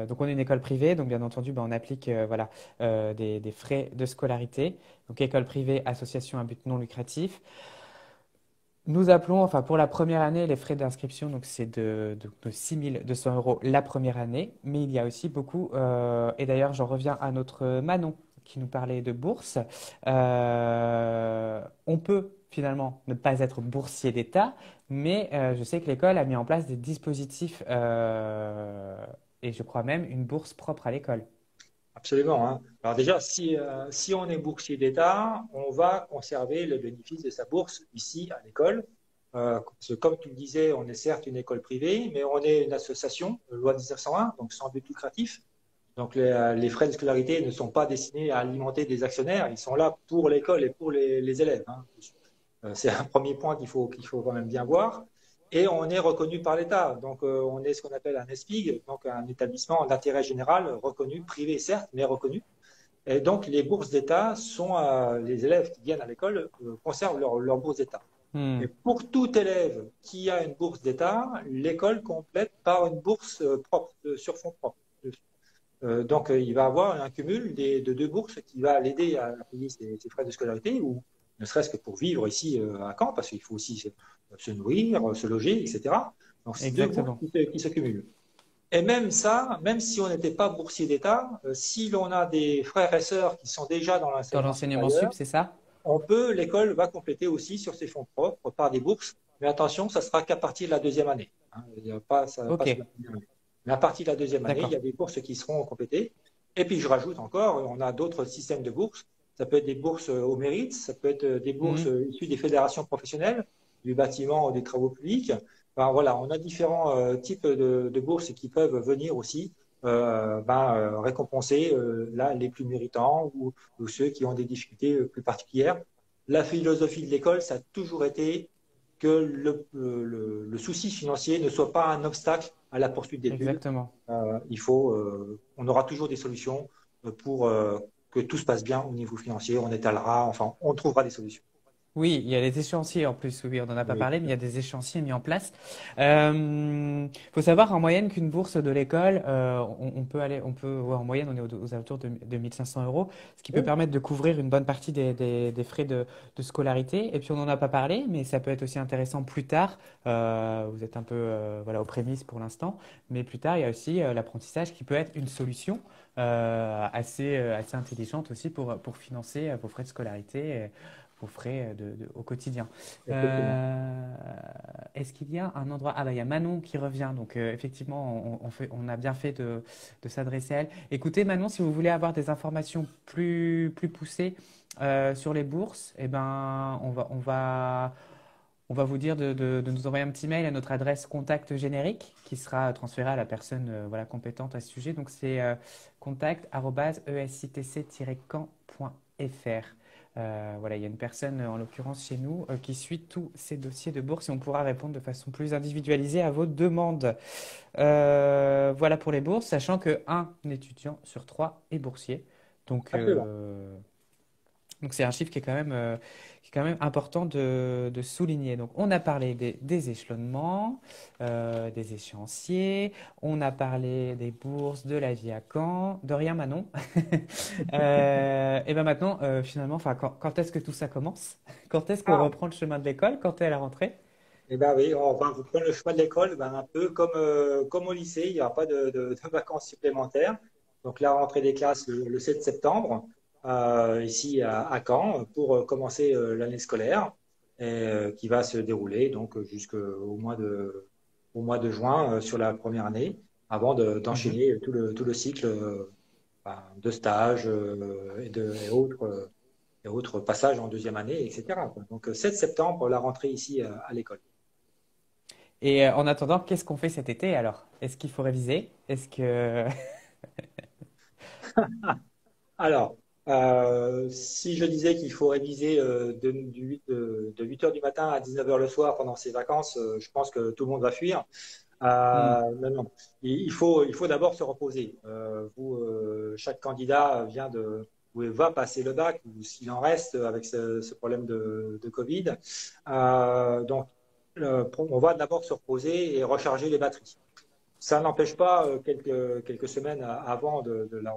Donc, on est une école privée, donc bien entendu, ben, on applique voilà, des frais de scolarité. Donc, école privée, association à but non lucratif. Nous appelons, enfin pour la première année, les frais d'inscription, donc c'est de 6 200 euros la première année, mais il y a aussi beaucoup, et d'ailleurs j'en reviens à notre Manon qui nous parlait de bourse. On peut finalement ne pas être boursier d'État, mais je sais que l'école a mis en place des dispositifs, et je crois même une bourse propre à l'école.
Absolument, hein. Alors déjà, si on est boursier d'État, on va conserver le bénéfice de sa bourse ici à l'école. Parce que comme tu le disais, on est certes une école privée, mais on est une association, loi 1901, donc sans but lucratif. Donc les frais de scolarité ne sont pas destinés à alimenter des actionnaires, ils sont là pour l'école et pour les élèves, hein. C'est un premier point qu'il faut quand même bien voir. Et on est reconnu par l'État. Donc on est ce qu'on appelle un ESPIG, donc un établissement d'intérêt général reconnu, privé certes, mais reconnu. Et donc les bourses d'État sont, les élèves qui viennent à l'école conservent leur bourse d'État.
Hmm,
Et pour tout élève qui a une bourse d'État, l'école complète par une bourse propre, sur fonds propres. Donc, il va avoir un cumul de deux bourses qui va l'aider à payer ses frais de scolarité ou ne serait-ce que pour vivre ici à Caen, parce qu'il faut aussi se nourrir, se loger, etc. Donc, c'est deux bourses
exactement.
qui se cumulent. Et même ça, même si on n'était pas boursier d'État, si l'on a des frères et sœurs qui sont déjà dans
Dans
l'enseignement
l'enseignement sup,
supérieur,
c'est ça?
l'école va compléter aussi sur ses fonds propres par des bourses. Mais attention, ça sera qu'à partir de la deuxième année, hein. Il y a pas, ça,
Ok,
pas sur la première année. Mais à partir de la deuxième année, il y
d'accord.
a des bourses qui seront complétées. Et puis, je rajoute encore, on a d'autres systèmes de bourses. Ça peut être des bourses au mérite, ça peut être des bourses
Mhm.
issues des fédérations professionnelles, du bâtiment ou des travaux publics. Enfin, voilà, on a différents types de bourses qui peuvent venir aussi récompenser là, les plus méritants ou ceux qui ont des difficultés plus particulières. La philosophie de l'école, ça a toujours été que le souci financier ne soit pas un obstacle à la poursuite d'études.
Exactement.
On aura toujours des solutions pour que tout se passe bien au niveau financier. On étalera, enfin, on trouvera des solutions.
Oui, il y a les échéanciers en plus, oui, on n'en a pas
Oui.
parlé, mais il y a des échéanciers mis en place. Faut savoir en moyenne qu'une bourse de l'école, on peut aller, ouais, en moyenne, on est aux alentours de 1 500 euros, ce qui peut
Oui.
permettre de couvrir une bonne partie des frais de scolarité. Et puis on n'en a pas parlé, mais ça peut être aussi intéressant plus tard. Vous êtes un peu voilà, aux prémices pour l'instant, mais plus tard, il y a aussi l'apprentissage qui peut être une solution assez intelligente aussi pour financer vos frais de scolarité, vos frais au quotidien.
Effectivement.
Est-ce qu'il y a un endroit? Ah bah il y a Manon qui revient, donc effectivement on a bien fait de s'adresser à elle. Écoutez Manon, si vous voulez avoir des informations plus poussées sur les bourses, eh ben on va vous dire de nous envoyer un petit mail à notre adresse contact générique qui sera transférée à la personne voilà, compétente à ce sujet. Donc c'est contact@esitc-camp.fr. Voilà, il y a une personne en l'occurrence chez nous qui suit tous ces dossiers de bourse et on pourra répondre de façon plus individualisée à vos demandes. Voilà pour les bourses, sachant que un étudiant sur trois est boursier. Donc,
Absolument.
donc c'est un chiffre qui est quand même important de souligner. Donc on a parlé des échelonnements, des échéanciers, on a parlé des bourses, de la vie à Caen, de rien Manon. Et ben maintenant, finalement, enfin, quand est-ce que tout ça commence? Quand est-ce qu'on
Ah,
reprend le chemin de l'école? Quand est la rentrée?
eh ben oui, on va reprendre le chemin de l'école, ben, un peu comme au lycée, il n'y aura pas de vacances supplémentaires. Donc la rentrée des classes le 7 septembre, ici à Caen, pour commencer l'année scolaire, qui va se dérouler donc au mois de juin sur la première année, avant
Mhm.
d'enchaîner tout le cycle de stage et autres passages en deuxième année, etc., quoi. Donc 7 septembre, la rentrée ici à l'école.
Et en attendant, qu'est-ce qu'on fait cet été alors? Est-ce qu'il faut réviser? Est-ce que...
Alors, si je disais qu'il faut réviser de 8 heures du matin à 19 heures le soir pendant ces vacances, je pense que tout le monde va fuir.
Hmm.
Non, non. Il faut d'abord se reposer. Chaque candidat ou va passer le bac, ou s'il en reste avec ce problème de Covid. Donc, on va d'abord se reposer et recharger les batteries. Ça n'empêche pas quelques semaines avant de la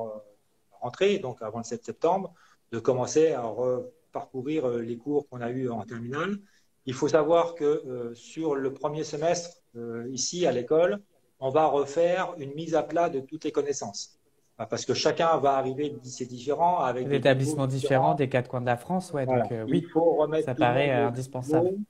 rentrée, donc avant le 7 septembre, de commencer à parcourir les cours qu'on a eus en terminale. Il faut savoir que sur le premier semestre, ici à l'école, on va refaire une mise à plat de toutes les connaissances. Parce que chacun va arriver de lycées différents, avec
Des
des niveaux
établissements différents
différents.
des quatre coins de la France, ouais,
Voilà.
donc
Il
oui,
faut remettre
ça
tout le
paraît
monde au
indispensable.
niveau.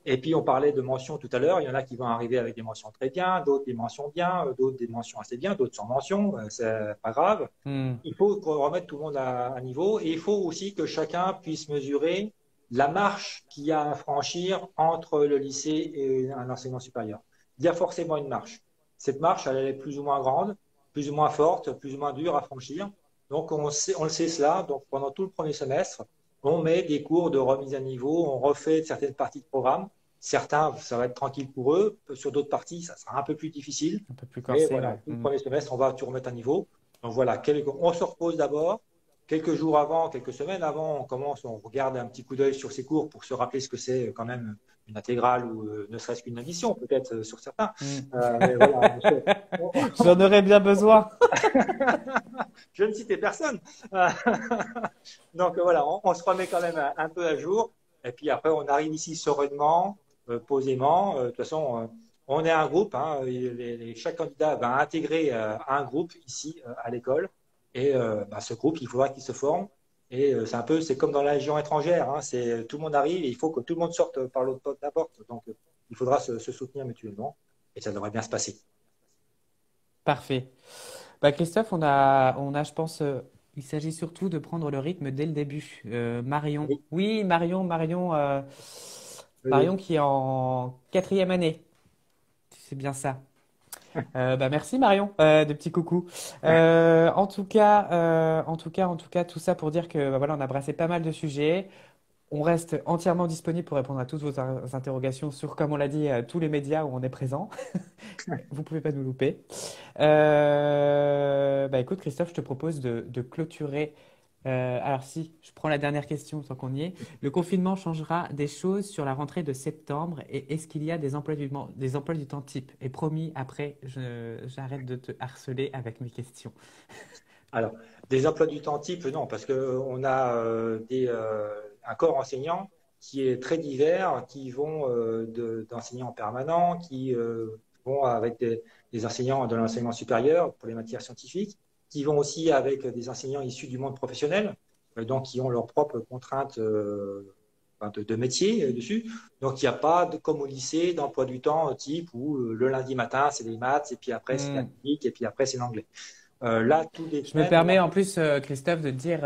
Et puis, on parlait de mentions tout à l'heure. Il y en a qui vont arriver avec des mentions très bien, d'autres des mentions bien, d'autres des mentions assez bien, d'autres sans mention. C'est pas grave.
Hmm.
Il faut qu'on remette tout le monde à niveau et il faut aussi que chacun puisse mesurer la marche qu'il y a à franchir entre le lycée et un enseignement supérieur. Il y a forcément une marche. Cette marche, elle est plus ou moins grande, plus ou moins forte, plus ou moins dure à franchir. Donc, on le sait cela. Donc, pendant tout le premier semestre, on met des cours de remise à niveau, on refait certaines parties de programme. Certains, ça va être tranquille pour eux. Sur d'autres parties, ça sera un peu plus difficile.
Un peu plus
Mais
corsé,
voilà,
ouais.
tout le
Hmm.
premier semestre, on va tout remettre à niveau. Donc voilà, on se repose d'abord. Quelques jours avant, quelques semaines avant, on commence, on regarde un petit coup d'œil sur ces cours pour se rappeler ce que c'est quand même une intégrale ou ne serait-ce qu'une addition, peut-être sur certains.
Hmm.
Mais voilà,
J'en aurais bien besoin.
je ne citais personne. Donc voilà, on se remet quand même un peu à jour. Et puis après, on arrive ici sereinement, posément. De toute façon, on est un groupe. Hein, chaque candidat va intégrer un groupe ici à l'école. Et ce groupe, il faudra qu'il se forme. Et c'est comme dans la Légion étrangère. Hein, tout le monde arrive et il faut que tout le monde sorte par l'autre porte de la porte. Donc il faudra se soutenir mutuellement. Et ça devrait bien se passer.
Parfait. Bah, Christophe, je pense, il s'agit surtout de prendre le rythme dès le début. Marion,
Oui,
oui, Marion
oui.
qui est en quatrième année, c'est bien ça. Bah merci Marion, de petits coucous. En tout cas, tout ça pour dire que bah, voilà, on a brassé pas mal de sujets. On reste entièrement disponible pour répondre à toutes vos interrogations sur, comme on l'a dit, tous les médias où on est présent. Vous pouvez pas nous louper. Bah écoute, Christophe, je te propose de clôturer. Alors si, je prends la dernière question tant qu'on y est. Le confinement changera des choses sur la rentrée de septembre et est-ce qu'il y a des emplois du temps type? Et promis, après, j'arrête de te harceler avec mes questions.
Alors, des emplois du temps type, non, parce qu'on a un corps enseignant qui est très divers, qui vont d'enseignants permanents, qui vont avec des enseignants de l'enseignement supérieur pour les matières scientifiques, qui vont aussi avec des enseignants issus du monde professionnel, donc qui ont leurs propres contraintes enfin, de métier dessus. Donc, il n'y a pas, comme au lycée, d'emploi du temps type où le lundi matin, c'est les maths, et puis après, c'est la
Hmm.
technique, et puis après, c'est l'anglais. Là, tous les
Je me
semaines,
permets en plus, Christophe, de dire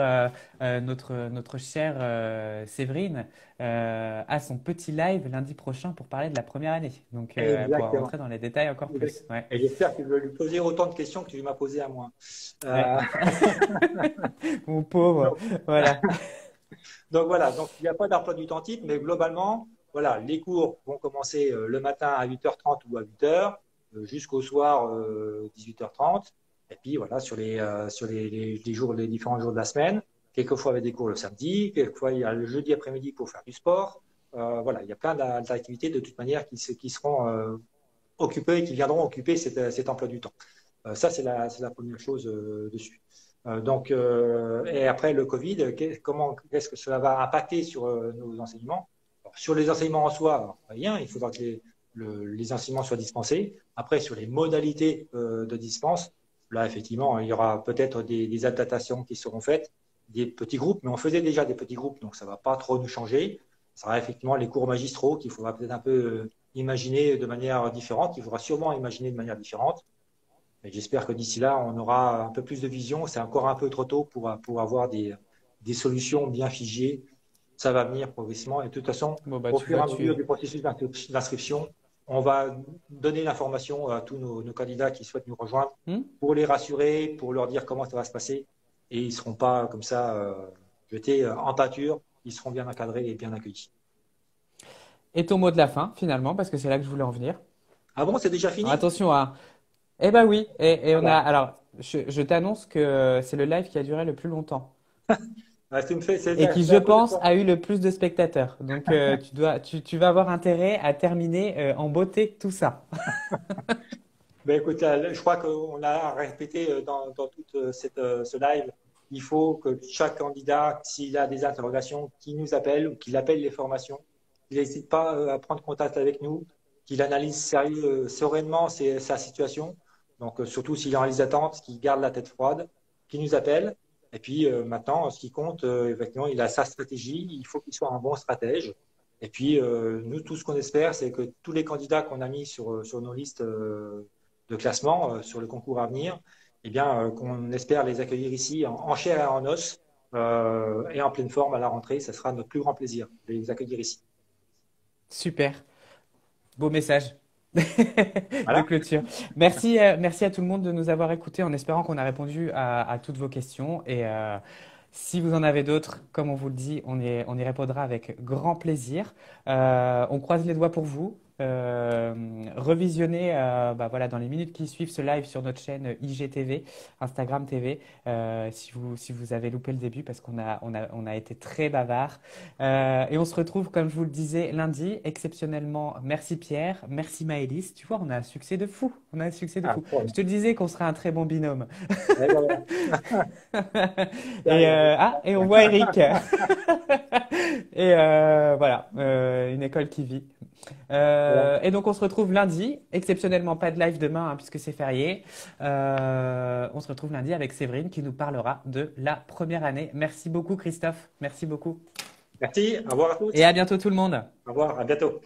notre chère Séverine a son petit live lundi prochain pour parler de la première année. Donc, elle pourra
exactement.
rentrer dans les détails encore plus. Ouais.
Et j'espère qu'il va lui poser autant de questions que tu m'as posé à moi.
Ouais.
Euh,
Mon pauvre.
donc,
Voilà.
donc voilà, donc il n'y a pas d'emploi du temps type, mais globalement, voilà, les cours vont commencer le matin à 8h30 ou à 8h, jusqu'au soir 18h30. Et puis voilà, sur les différents jours de la semaine, quelquefois avec des cours le samedi, quelquefois il y a le jeudi après-midi pour faire du sport. Voilà, il y a plein d'activités de toute manière qui seront occupés, qui viendront occuper cet emploi du temps. Ça, c'est la première chose dessus. Et après le Covid, comment est-ce que cela va impacter sur nos enseignements? Alors, sur les enseignements en soi, alors, rien, il faudra que les enseignements soient dispensés. Après, sur les modalités de dispense, là, effectivement, il y aura peut-être des adaptations qui seront faites, des petits groupes, mais on faisait déjà des petits groupes, donc ça ne va pas trop nous changer. Ça sera effectivement les cours magistraux qu'il faudra peut-être un peu imaginer de manière différente. Il faudra sûrement imaginer de manière différente. Et j'espère que d'ici là, on aura un peu plus de vision. C'est encore un peu trop tôt pour avoir des solutions bien figées. Ça va venir progressivement. Et de toute façon,
Bon, bah,
au
tu
fur et
vois,
à
tu
mesure
es.
du processus d'inscription, on va donner l'information à tous nos candidats qui souhaitent nous rejoindre
Hmm.
pour les rassurer, pour leur dire comment ça va se passer. Et ils ne seront pas comme ça jetés en pâture. Ils seront bien encadrés et bien accueillis.
Et ton mot de la fin, finalement, parce que c'est là que je voulais en venir.
Ah bon, c'est déjà
Alors,
fini?
attention à. Eh ben oui, et
Ah
on a.
bah,
Alors, je t'annonce que c'est le live qui a duré le plus longtemps.
tu me fais,
Et qui,
c'est
je
la première
pense,
fois.
a eu le plus de spectateurs. Donc, tu vas avoir intérêt à terminer en beauté tout ça.
Ben écoute, je crois qu'on l'a répété dans tout ce live. Il faut que chaque candidat, s'il a des interrogations, qu'il nous appelle ou qu'il appelle les formations, qu'il n'hésite pas à prendre contact avec nous, qu'il analyse sereinement sa situation. Donc, surtout s'il est en liste d'attente, qu'il garde la tête froide, qu'il nous appelle. Et puis maintenant, ce qui compte, effectivement, il a sa stratégie. Il faut qu'il soit un bon stratège. Et puis, nous, tout ce qu'on espère, c'est que tous les candidats qu'on a mis sur nos listes de classement sur le concours à venir, eh bien, qu'on espère les accueillir ici en chair et en os et en pleine forme à la rentrée. Ça sera notre plus grand plaisir de les accueillir ici.
Super. Beau message de
Voilà.
clôture. Merci à tout le monde de nous avoir écoutés en espérant qu'on a répondu à toutes vos questions. Et si vous en avez d'autres, comme on vous le dit, on y répondra avec grand plaisir. On croise les doigts pour vous. Revisionnez bah voilà, dans les minutes qui suivent ce live sur notre chaîne IGTV, Instagram TV, si vous avez loupé le début parce on a été très bavard. Et on se retrouve, comme je vous le disais, lundi, exceptionnellement. Merci Pierre, merci Maëlys. Tu vois, on a un succès de fou. On a un succès de
Ah,
fou.
bon.
Je te le disais qu'on serait un très bon binôme.
Ouais, voilà.
Et on voit Eric. Et voilà, une école qui vit.
Voilà.
Et donc on se retrouve lundi, exceptionnellement pas de live demain hein, puisque c'est férié. On se retrouve lundi avec Séverine qui nous parlera de la première année. Merci beaucoup Christophe, merci beaucoup.
Merci. Au revoir à
Et
tous.
à bientôt tout le monde.
Au revoir. À bientôt.